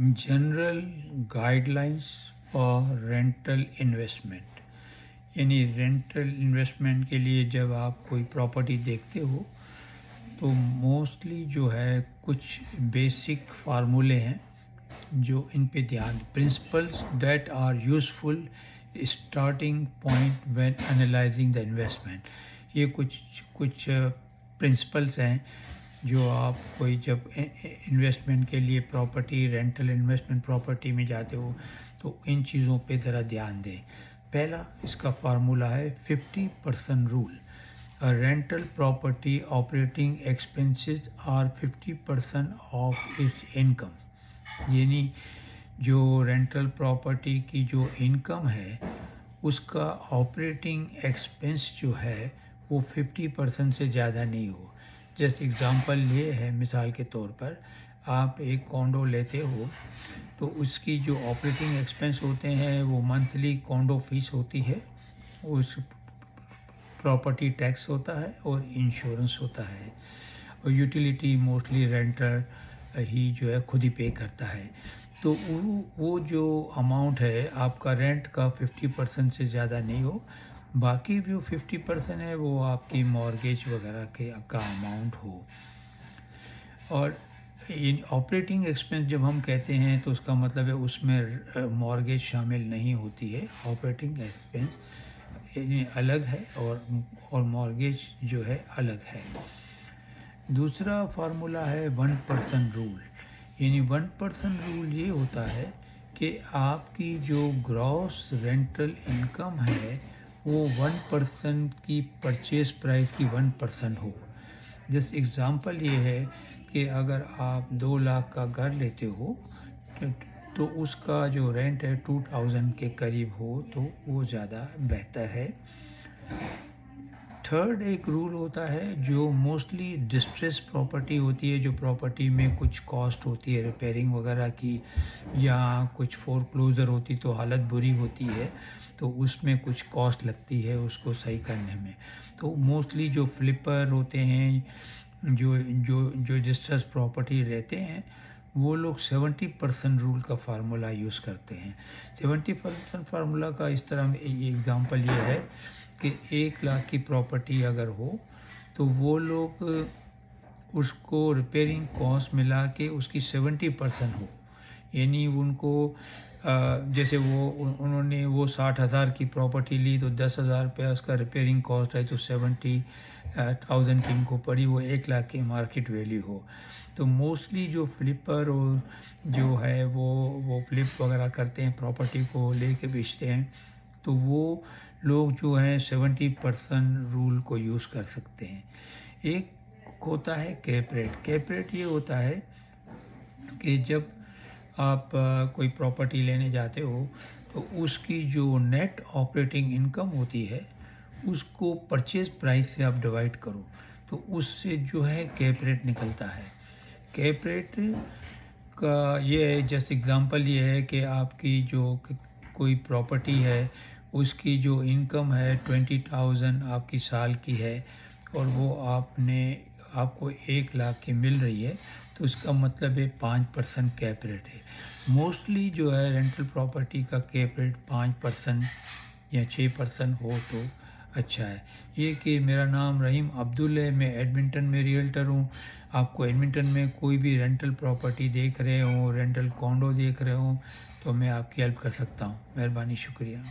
General guidelines for rental investment, यानी rental investment के लिए जब आप कोई प्रॉपर्टी देखते हो तो मोस्टली जो है कुछ बेसिक फार्मूले हैं जो इन पे ध्यान, principles that are useful starting point when analyzing the investment. ये कुछ प्रिंसिपल्स हैं जो आप कोई जब इन्वेस्टमेंट के लिए प्रॉपर्टी, रेंटल इन्वेस्टमेंट प्रॉपर्टी में जाते हो तो इन चीज़ों पे ज़रा ध्यान दें। पहला इसका फार्मूला है 50% rule. A rental property operating expenses are 50% of its income, यानी जो रेंटल प्रॉपर्टी की जो इनकम है उसका ऑपरेटिंग एक्सपेंस जो है वो 50% से ज़्यादा नहीं हो। जस्ट एग्ज़ाम्पल ये है, मिसाल के तौर पर आप एक कॉन्डो लेते हो तो उसकी जो ऑपरेटिंग एक्सपेंस होते हैं वो मंथली कॉन्डो फीस होती है, उस प्रॉपर्टी टैक्स होता है और इंश्योरेंस होता है, और यूटिलिटी मोस्टली रेंटर ही जो है खुद ही पे करता है। तो वो जो अमाउंट है आपका रेंट का 50% से ज़्यादा नहीं हो, बाकी जो 50% है वो आपकी मॉर्गेज वगैरह का अमाउंट हो। और इन ऑपरेटिंग एक्सपेंस जब हम कहते हैं तो उसका मतलब है उसमें मॉर्गेज शामिल नहीं होती है। ऑपरेटिंग एक्सपेंस अलग है और मॉर्गेज जो है अलग है। दूसरा फार्मूला है 1% रूल, यानी 1% रूल ये होता है कि आपकी जो ग्रॉस रेंटल इनकम है वो 1% की परचेज प्राइस की 1% हो। जैसे एग्ज़ाम्पल ये है कि अगर आप 2 लाख का घर लेते हो तो उसका जो रेंट है 2000 के करीब हो तो वो ज़्यादा बेहतर है। थर्ड एक रूल होता है जो मोस्टली डिस्ट्रेस प्रॉपर्टी होती है, जो प्रॉपर्टी में कुछ कॉस्ट होती है रिपेयरिंग वगैरह की, या कुछ फोरक्लोजर होती तो हालत बुरी होती है तो उसमें कुछ कॉस्ट लगती है उसको सही करने में। तो मोस्टली जो फ्लिपर होते हैं, जो डिस्ट्रेस प्रॉपर्टी रहते हैं, वो लोग 70% रूल का फार्मूला यूज़ करते हैं। 70% फार्मूला का इस तरह एग्ज़ाम्पल ये है कि 1 लाख की प्रॉपर्टी अगर हो तो वो लोग उसको रिपेयरिंग कॉस्ट मिला के उसकी 70% हो, यानी उनको जैसे उन्होंने 60,000 की प्रॉपर्टी ली तो 10,000 रुपया उसका रिपेयरिंग कॉस्ट है, तो 70,000 की इनको पड़ी, वो 1 लाख की मार्केट वैल्यू हो। तो मोस्टली जो फ्लिपर और जो है वो फ्लिप वगैरह करते हैं, प्रॉपर्टी को लेके बेचते हैं, तो वो लोग जो हैं 70% रूल को यूज़ कर सकते हैं। एक होता है कैप रेट। कैप रेट ये होता है कि जब आप कोई प्रॉपर्टी लेने जाते हो तो उसकी जो नेट ऑपरेटिंग इनकम होती है उसको परचेज प्राइस से आप डिवाइड करो तो उससे जो है कैप रेट निकलता है। कैप रेट का ये है, जस्ट एग्ज़ाम्पल ये है कि आपकी जो कोई प्रॉपर्टी है उसकी जो इनकम है 20,000 आपकी साल की है और वो आपको 1 लाख की मिल रही है, तो इसका मतलब है 5% कैप रेट है। मोस्टली जो है रेंटल प्रॉपर्टी का कैप रेट 5% या 6% हो तो अच्छा है। ये कि मेरा नाम रहीम अब्दुल है, मैं एडमिंटन में रियल्टर हूँ। आपको एडमिंटन में कोई भी रेंटल प्रॉपर्टी देख रहे हो, रेंटल कॉन्डो देख रहे हो, तो मैं आपकी हेल्प कर सकता हूँ। मेहरबानी, शुक्रिया।